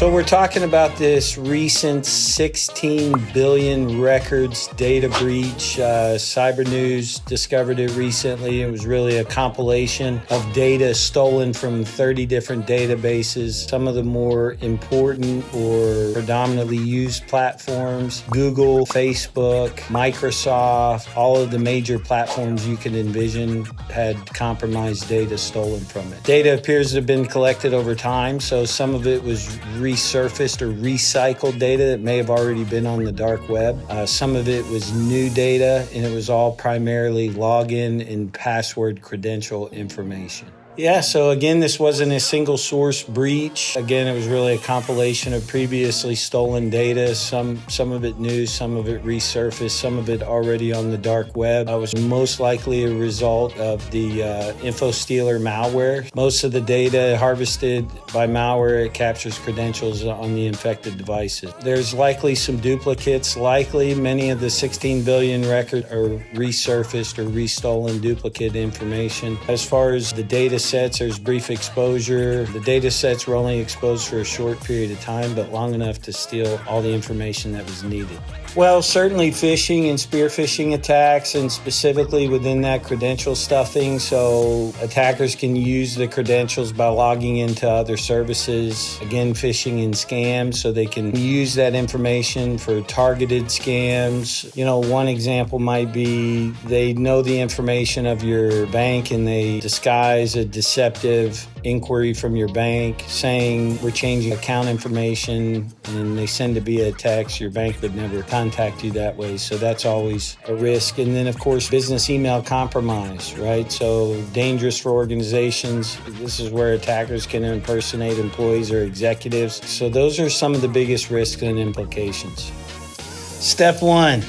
So we're talking about this recent 16 billion records data breach. Cyber News discovered it recently. It was really a compilation of data stolen from 30 different databases. Some of the more important or predominantly used platforms: Google, Facebook, Microsoft, all of the major platforms you can envision had compromised data stolen from it. Data appears to have been collected over time, so some of it was resurfaced or recycled data that may have already been on the dark web. Some of it was new data, and it was all primarily login and password credential information. Yeah, so again, this wasn't a single source breach. Again, it was really a compilation of previously stolen data, some of it new, some of it resurfaced, some of it already on the dark web. It was most likely a result of the InfoStealer malware. Most of the data harvested by malware, it captures credentials on the infected devices. There's likely some duplicates. Likely many of the 16 billion records are resurfaced or restolen duplicate information. As far as the data sets, there's brief exposure. The data sets were only exposed for a short period of time, but long enough to steal all the information that was needed. Well, certainly phishing and spear phishing attacks, and specifically within that credential stuffing. So attackers can use the credentials by logging into other services. Again, phishing and scams, so they can use that information for targeted scams. You know, one example might be they know the information of your bank and they disguise a deceptive inquiry from your bank saying we're changing account information, and they send it via text. Your bank would never contact you that way, so that's always a risk. And then of course business email compromise, right? So dangerous for organizations. This is where attackers can impersonate employees or executives. So those are some of the biggest risks and implications. Step one: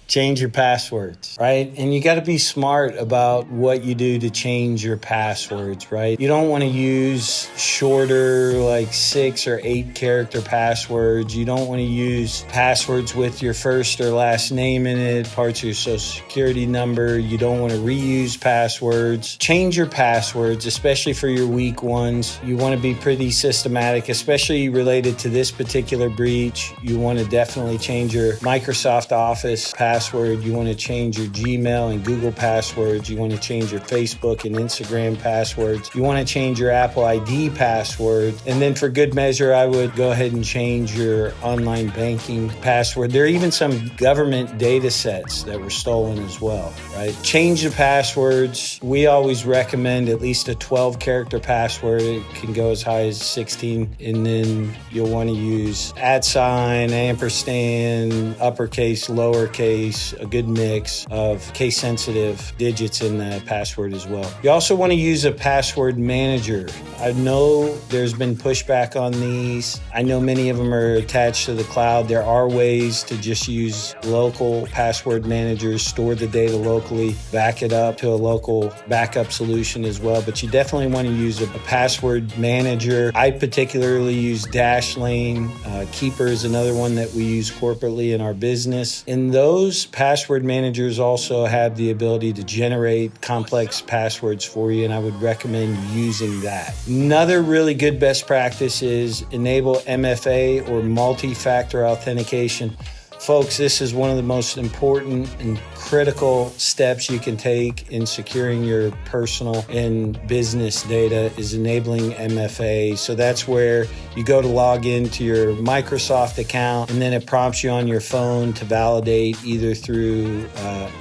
change your passwords, right? And you got to be smart about what you do to change your passwords, right? You don't want to use shorter, like 6 or 8 character passwords. You don't want to use passwords with your first or last name in it, parts of your social security number. You don't want to reuse passwords. Change your passwords, especially for your weak ones. You want to be pretty systematic, especially related to this particular breach. You want to definitely change your Microsoft Office password. You want to change your Gmail and Google passwords. You want to change your Facebook and Instagram passwords. You want to change your Apple ID password. And then for good measure, I would go ahead and change your online banking password. There are even some government data sets that were stolen as well, right? Change the passwords. We always recommend at least a 12-character password. It can go as high as 16. And then you'll want to use @ ampersand, uppercase, lowercase, a good mix of case-sensitive digits in the password as well. You also want to use a password manager. I know there's been pushback on these. I know many of them are attached to the cloud. There are ways to just use local password managers, store the data locally, back it up to a local backup solution as well. But you definitely want to use a password manager. I particularly use Dashlane. Keeper is another one that we use corporately in our business. And those password managers also have the ability to generate complex passwords for you, and I would recommend using that. Another really good best practice is enable MFA or multi-factor authentication. Folks, this is one of the most important and critical steps you can take in securing your personal and business data is enabling MFA. So that's where you go to log into your Microsoft account, and then it prompts you on your phone to validate either through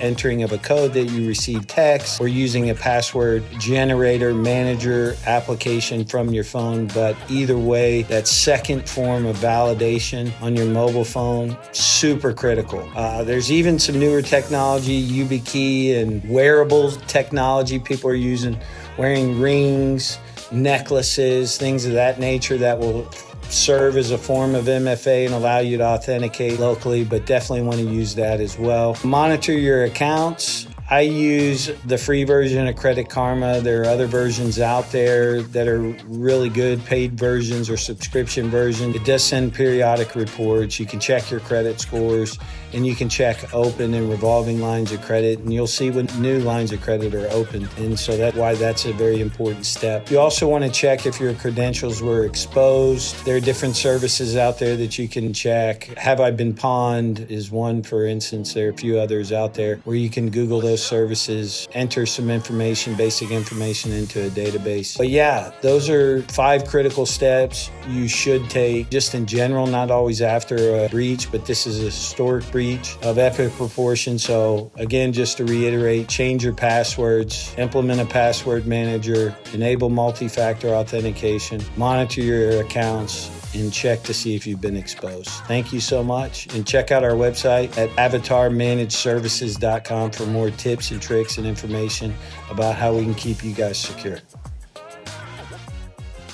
entering of a code that you receive text or using a password generator manager application from your phone. But either way, that second form of validation on your mobile phone, super critical. There's even some newer technology, YubiKey and wearable technology people are using, wearing rings, necklaces, things of that nature that will serve as a form of MFA and allow you to authenticate locally, but definitely want to use that as well. Monitor your accounts. I use the free version of Credit Karma. There are other versions out there that are really good, paid versions or subscription versions. It does send periodic reports. You can check your credit scores, and you can check open and revolving lines of credit, and you'll see when new lines of credit are open. And so that's why that's a very important step. You also want to check if your credentials were exposed. There are different services out there that you can check. Have I been pawned is one, for instance. There are a few others out there where you can Google those services, enter some information, basic information into a database. But yeah, those are 5 critical steps you should take just in general, not always after a breach, but this is a historic breach of epic proportion. So again, just to reiterate, change your passwords, implement a password manager, enable multi-factor authentication, monitor your accounts, and check to see if you've been exposed. Thank you so much. And check out our website at avatarmanagedservices.com for more tips and tricks and information about how we can keep you guys secure.